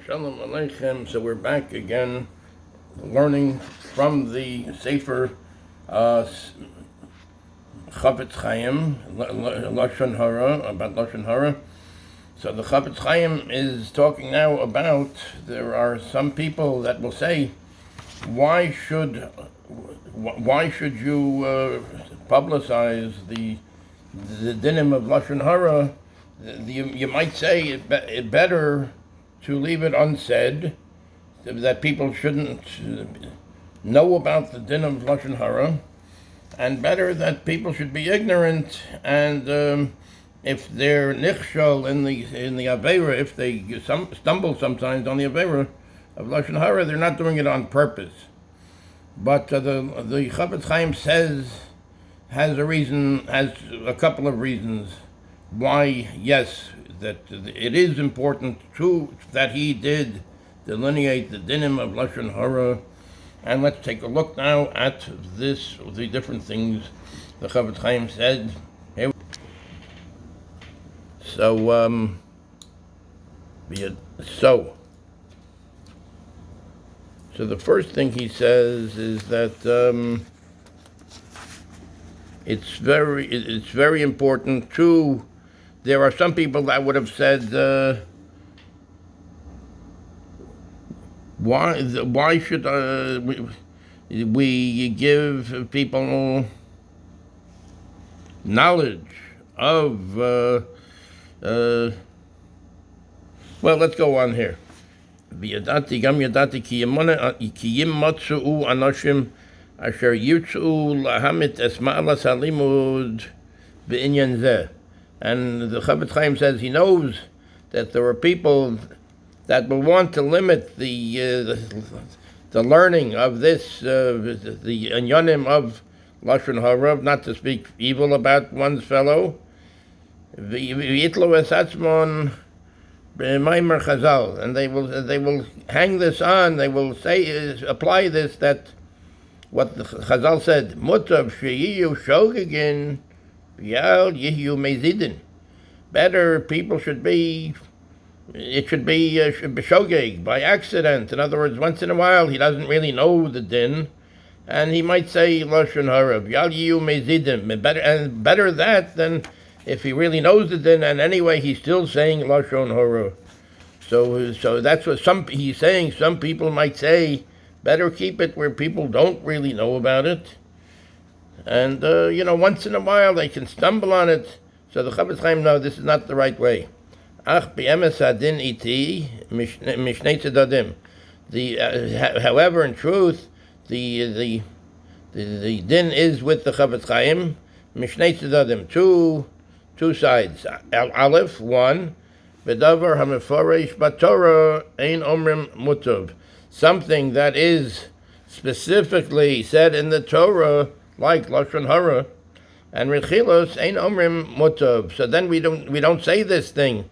Shalom Aleichem. So we're back again, learning from the Sefer Chofetz Chaim, Lashon Hara, about Lashon Hara. So the Chofetz Chaim is talking now about, there are some people that will say, why should you publicize the dinim of Lashon Hara? You might say it better to leave it unsaid, that people shouldn't know about the din of Lashon Hara, and better that people should be ignorant, and if they're nichshol in the Aveira, if they stumble sometimes on the Aveira of Lashon Hara, they're not doing it on purpose. But the Chofetz Chaim has a couple of reasons why, yes, that it is important that he did delineate the dinim of Lashon Hara. And let's take a look now at the different things the Chofetz Chaim said. So the first thing he says is that it's very important to. There are some people that would have said, why should we give people knowledge of, well, let's go on here. V'yadati gam yadati ki yimatzu anashim asher yutzu lahamit esma'alas halimud b'inyan zeh. And the Chofetz Chaim says he knows that there are people that will want to limit the learning of this, the inyanim of Lashon Hara, not to speak evil about one's fellow. V'yitlo es atzmon b'maimer Chazal, and they will hang this on. They will apply this, that what the Chazal said, mutav sheyiyu shogegin. Better people should be shogeg by accident. In other words, once in a while he doesn't really know the din, and he might say Lashon Hara. Better that than if he really knows the din, and anyway he's still saying Lashon Hara. So that's what he's saying. Some people might say better keep it where people don't really know about it. And, once in a while they can stumble on it. So the Chofetz Chaim, no, this is not the right way. Ach b'emes hadin iti mishnei tzedadim. However, in truth, the din is with the Chofetz Chaim, mishnei tzedadim, two sides. Aleph, one, b'davar hameforesh b'Torah ein omrim mutav. Something that is specifically said in the Torah, like Lashon Hara, and Hilchos ein omrim mutav. So then we don't say this thing,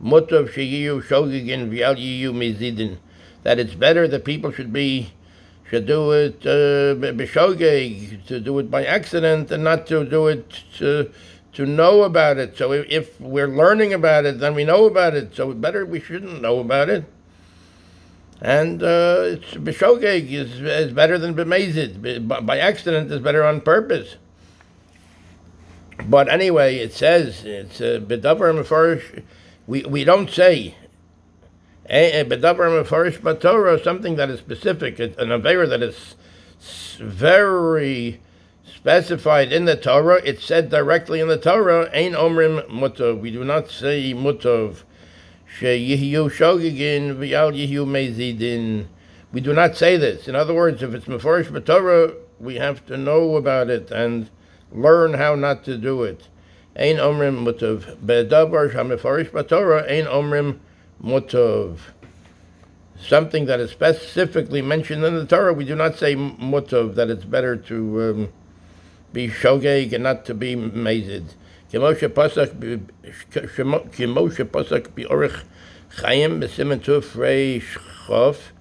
mutav sheyiyu shogegin v'al yiyu mezidin, that it's better that people should do it b'shogeg, to do it by accident, and not to do it to know about it. So if we're learning about it, then we know about it. So we shouldn't know about it. And it's b'shogeg is better than b'mezid. By accident is better on purpose. But anyway, it says it's b'davar mefarish. We don't say b'davar mefarish b'Torah, something that is specific, an aveira that is very specified in the Torah. It's said directly in the Torah. Ein omrim mutav. We do not say mutav. We do not say this. In other words, if it's mefarish b'Torah, we have to know about it and learn how not to do it. Ein omrim mutav. Bedavar hamefarish b'Torah ein omrim mutav. Something that is specifically mentioned in the Torah, we do not say mutav, that it's better to be shogeg and not to be mezid. Kimoshe Pasak Biorich Chaim B'Simen Tuf Reish Chof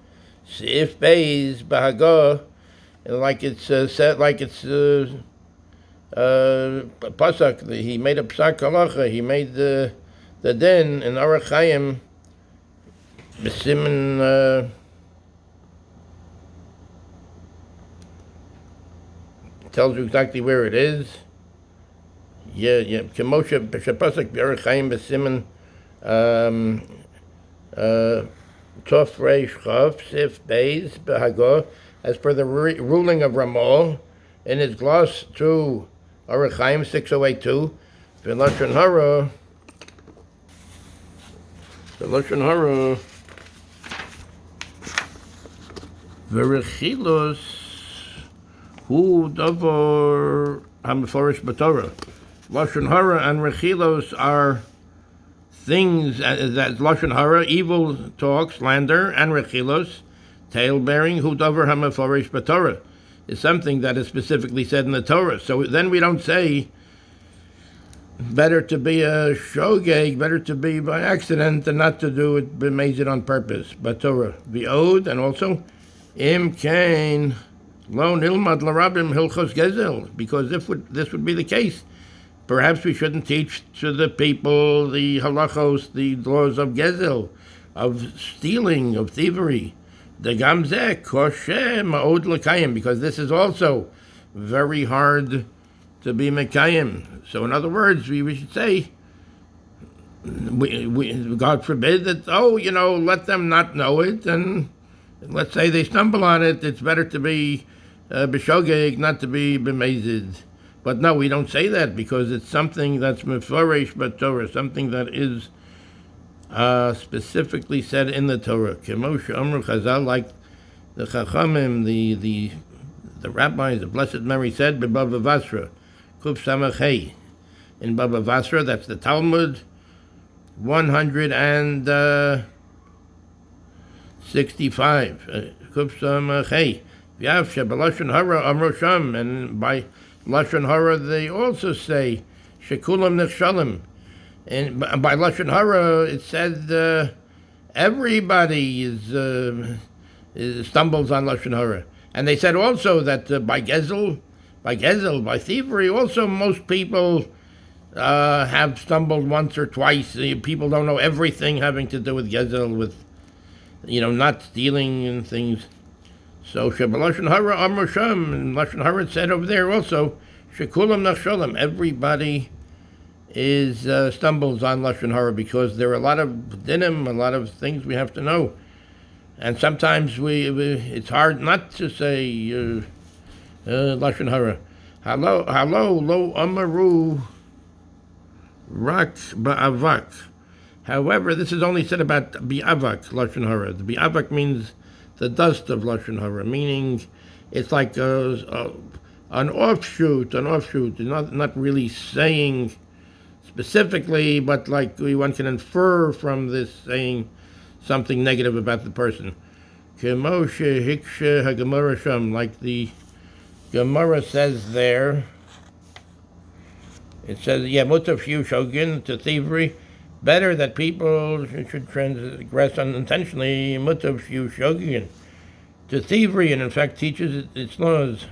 Seif Beis Bahagah, like it's said, like it's Pasak. He made a Psak Halacha. He made the din in Orach Chaim Besimen tells you exactly where it is. Yeah. Kemoshe b'shapasek b'erech Chaim besimen Tov Reish Chav Sif Beis B'Hago, as per the ruling of Ramol in his gloss to Orach Chaim 6082, the Lashon Hara, V'Rechilos Hu Davar HaMeforish B'Torah. Lashon Hara and Rechilos are things that Lashon Hara, evil talk, slander, and Rechilos, tale-bearing, Hu Davar HaMeforish B'Torah, is something that is specifically said in the Torah. So then we don't say better to be a shogeg, better to be by accident than not to do it b'mezid on purpose. B'Torah, v'od, and also im kain lo nilmad l'rabim hilchos gezel, because if this would be the case, perhaps we shouldn't teach to the people the halachos, the laws of gezel, of stealing, of thievery. The gamzeh kosher ma'od l'kayim, because this is also very hard to be mekayim. So in other words, we should say, God forbid that, let them not know it, and let's say they stumble on it, it's better to be b'shogeg, not to be b'mezid. But no, we don't say that because it's something that's meforesh b'Torah, something that is specifically said in the Torah. Kemoshe Amru Chazal, like the Chachamim, the rabbis, the Blessed Mary said, B'Bava Basra, Kuf Samach Hey. In Bava Basra, that's the Talmud, 165. Kuf Samach Hey. V'yav she'b'Lashon Hara Amru Sham, and by Lashon Hara they also say, Shekulam Nechshalim. And by Lashon Hara, it said everybody stumbles on Lashon Hara. And they said also that by thievery, also most people have stumbled once or twice. People don't know everything having to do with gezel, with not stealing and things. So Lashon Hara Amar Sham, and Lashon Hara said over there also, Shekulam Nachshalim, everybody stumbles on Lashon Hara, because there are a lot of dinim, a lot of things we have to know, and sometimes it's hard not to say Lashon Hara. Hello, lo amaru rak ba'avak. However, this is only said about bi'avak Lashon Hara. The bi'avak means the dust of Lashon Hara, meaning it's like an offshoot, not really saying specifically, but like one can infer from this saying something negative about the person. Kemoshe hikshe hagemara sham, like the Gemara says there. It says, mutav shiu shogin, to thievery, better that people should transgress unintentionally, mutav shiu shogin, to thievery, and in fact teaches its laws.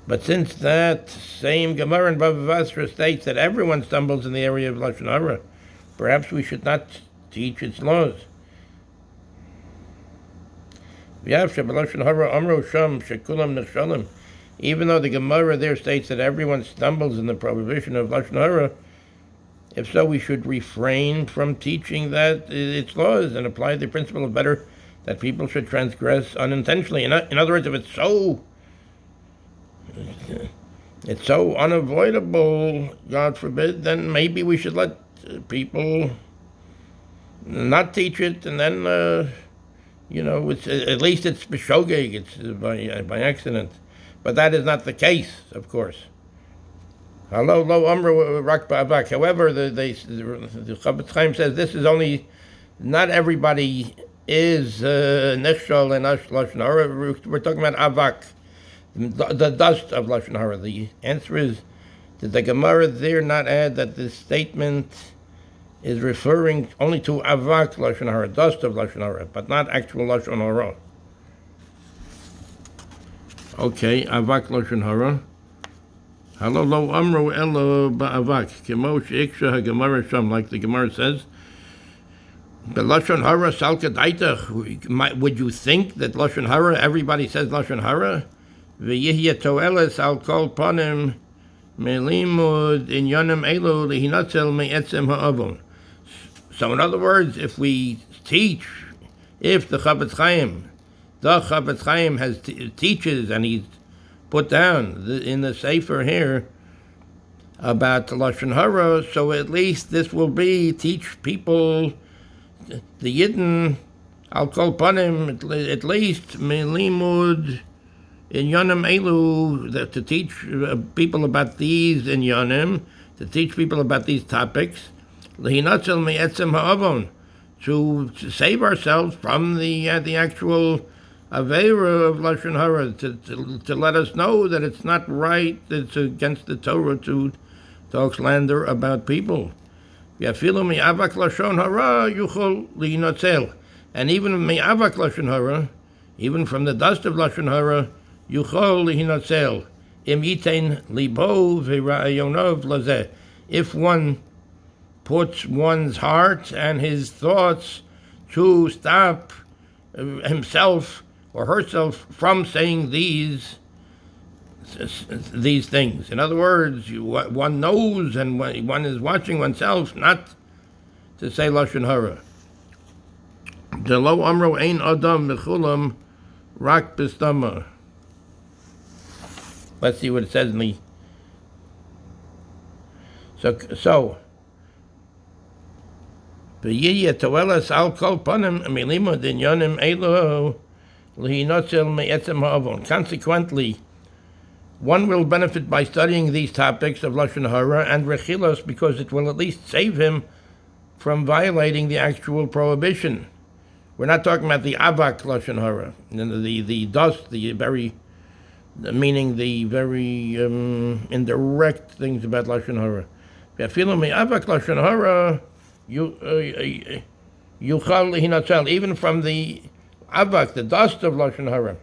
But since that same Gemara in Bava Basra states that everyone stumbles in the area of Lashon Hara, perhaps we should not teach its laws. Even though the Gemara there states that everyone stumbles in the prohibition of Lashon Hara, if so, we should refrain from teaching that its laws and apply the principle of better that people should transgress unintentionally. In other words, if it's so unavoidable, God forbid, then maybe we should let people not teach it, and then it's at least it's b'shogeg, it's by accident. But that is not the case, of course. Hello, lo amru rak ba'avak. However, the Chofetz Chaim says this is only, not everybody is nechshol and Lashon Hara. We're talking about avak, the dust of Lashon Hara. The answer is, did the Gemara there not add that this statement is referring only to avak Lashon Hara, dust of Lashon Hara, but not actual Lashon Hara? Okay, avak Lashon Hara. Hello, lo amru elo ba'avak. Kemo she'iksha ha'gemara sham, like the Gemara says, The Lashon Hara salka daitach. Would you think that Lashon Hara, everybody says Lashon Hara? V'yihya toeles al kol panim melimud inyanim elu lihinatzel me'etzem ha'avon. So in other words, if we teach, if the Chofetz Chaim has teaches, and he's put down in the Sefer here about the Lashon Hara, so at least this will be teach people, the Yidden, al kol panim, at least melimud inyanim elu, to teach people about these inyanim, to teach people about these topics, lehinatzel me'etzem ha'avon, to save ourselves from the actual aveira of Lashon Hara, to let us know that it's not right, it's against the Torah to talk slander about people. Yafilu mi'avak Lashon Hara yuchol lihinatzel. And even mi'avak Lashon Hara, even from the dust of Lashon Hara, yuchol lihinatzel. Im yitein libo v'ra'ayonov lazeh. If one puts one's heart and his thoughts to stop himself or herself from saying these things. In other words, one knows, and one is watching oneself not to say Lashon Hara. De lo amro ein adam mechulam rak b'stama. Let's see what it says in the... So V'yihya toeles al kol panim melimud inyanim elu lihinatzel me'etzem ha'avon. Consequently, one will benefit by studying these topics of Lashon Hara and Hilchos, because it will at least save him from violating the actual prohibition. We're not talking about the avak Lashon Hara, the dust, meaning the very indirect things about Lashon Hara. Even from the avak, the dust of Lashon Hara,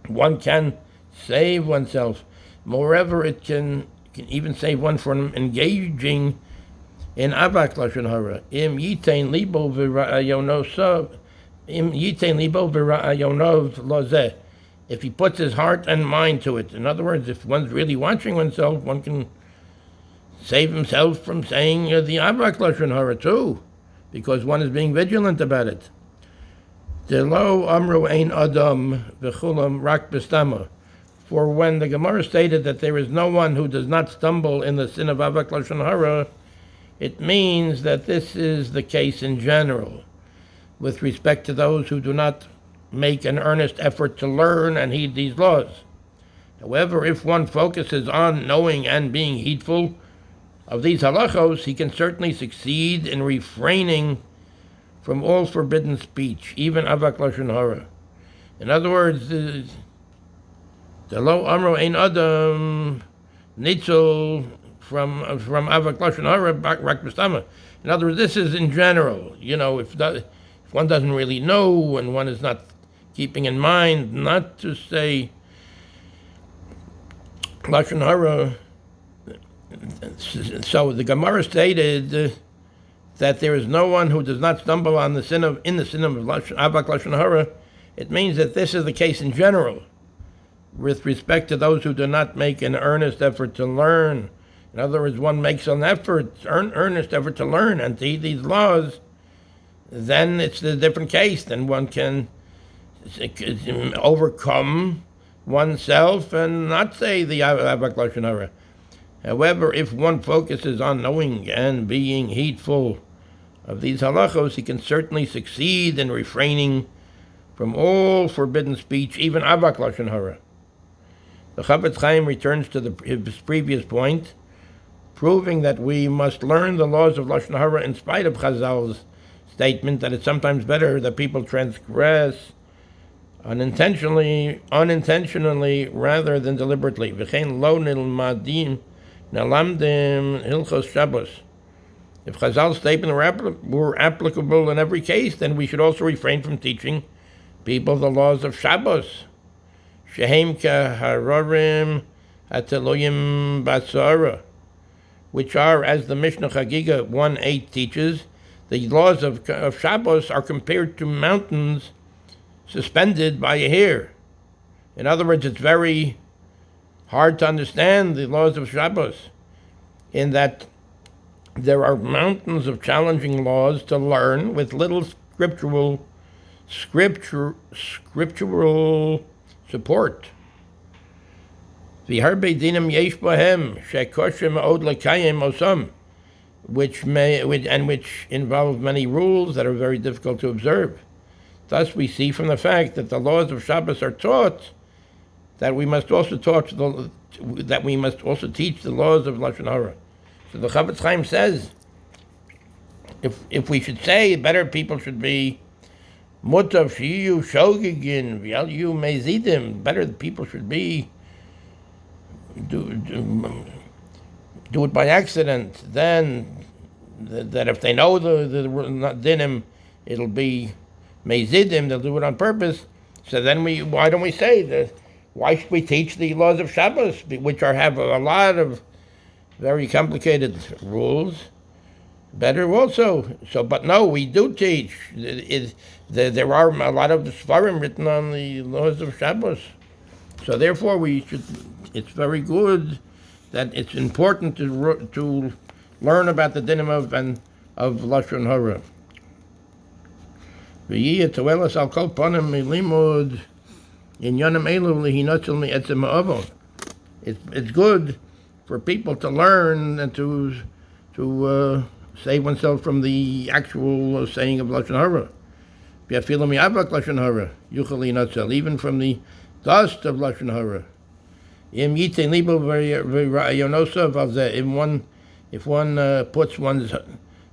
one can save oneself. Moreover, it can even save one from engaging in avak Lashon Hara. Im yitein libo v'ra'ayonov lozeh. If he puts his heart and mind to it. In other words, if one's really watching oneself, one can save himself from saying the avak Lashon Hara too, because one is being vigilant about it. De lo amru ein adam v'chulam rak b'stama. For when the Gemara stated that there is no one who does not stumble in the sin of avak Lashon Hara, it means that this is the case in general, with respect to those who do not make an earnest effort to learn and heed these laws. However, if one focuses on knowing and being heedful of these halachos, he can certainly succeed in refraining from all forbidden speech, even avak Lashon Hara. In other words, the lo amro ein adam nitzol from avak Lashon Hara rak b'stama. In other words, this is in general. If one doesn't really know and one is not keeping in mind not to say Lashon Hara. So the Gemara stated that there is no one who does not stumble in the sin of avak Lashon Hara. It means that this is the case in general, with respect to those who do not make an earnest effort to learn. In other words, one makes an earnest effort to learn and to heed these laws, then it's a different case. Then one can overcome oneself and not say the avak Lashon Hara. However, if one focuses on knowing and being heedful of these halachos, he can certainly succeed in refraining from all forbidden speech, even avak Lashon Hara. The Chofetz Chaim returns to his previous point, proving that we must learn the laws of Lashon Hara in spite of Chazal's statement that it's sometimes better that people transgress unintentionally rather than deliberately. V'chein lo nilmadim nalamdim Hilchos Shabbos. If Chazal's statement were applicable in every case, then we should also refrain from teaching people the laws of Shabbos. Chaim hararim ateloyim basara, which are, as the Mishnah Chagiga 1:8 teaches, the laws of Shabbos are compared to mountains suspended by a hair. In other words, it's very hard to understand the laws of Shabbos, in that there are mountains of challenging laws to learn with little scriptural support. V'harbe dinim yesh bohem shekoshem od lekayim osam, which involve many rules that are very difficult to observe. Thus, we see from the fact that the laws of Shabbos are taught that we must also teach the laws of Lashon Hara. So the Chofetz Chaim says, if we should say better people should be mutav shiyu shogigin v'yalu mezidim, better the people should be do it by accident, then that if they know the dinim, it'll be mezidim, they'll do it on purpose. So then why don't we say that? Why should we teach the laws of Shabbos, which have a lot of very complicated rules? Better also. So, but no, we do teach. There are a lot of Sefarim written on the laws of Shabbos. So therefore, it's very good that it's important to learn about the dinim of Lashon Hara. It's good for people to learn and to save oneself from the actual saying of Lashon Hara. Even from the dust of Lashon Hara. If one puts one's,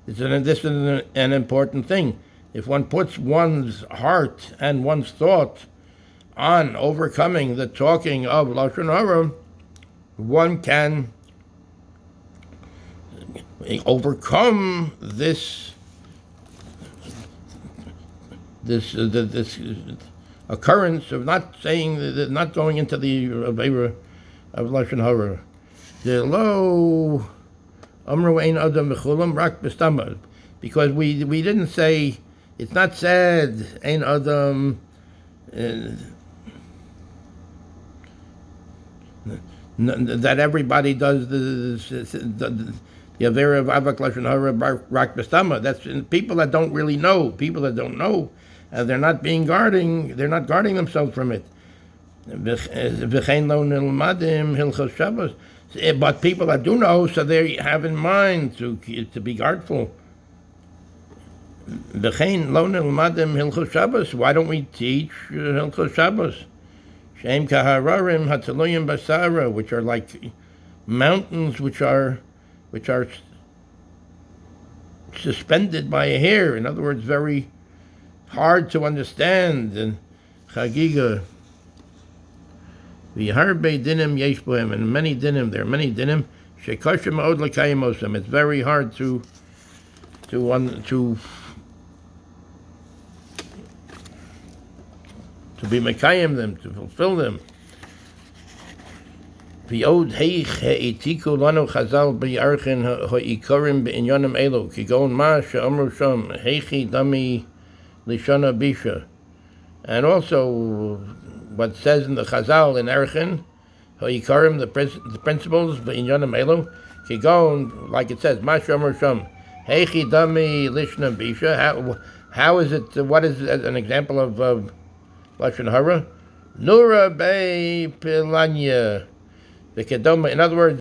this is an important thing. If one puts one's heart and one's thought on overcoming the talking of Lashon Hara, one can overcome this occurrence of not going into the Avera of Lashon Hara. The lo amru ein adam v'chulam rak b'stama, because we didn't say, it's not said ein adam that everybody does the Avera of Avak Lashon Hara rak b'stama. That's people that don't really know, people that don't know, and they're not guarding themselves from it. V'chein lo nilmadim Hilchos Shabbos. But people that do know, so they have in mind to be guardful. V'chein lo nilmadim Hilchos Shabbos. Why don't we teach Hilchos Shabbos? Shem kahararim hataloyim basara, which are like mountains which are suspended by a hair. In other words, very hard to understand. And chagiga, v'harbe dinim yesh bohem, and many dinim. There are many dinim. Shekoshem od lekayim osam. It's very hard to be mekayim them, to fulfill them. V'od heich he'itiku lanu chazal b'yarchen ha'ikarim b'inyanim elu kigon ma she'amru sham heichi dami lishana bisha. And also what says in the Chazal in Erchen ha'ikarim, the principles b'inyanim elu kigon, like it says ma she'amru sham heichi dami lishana bisha. How is it? What is an example of Lashon Hara? Nura be pilanya. In other words,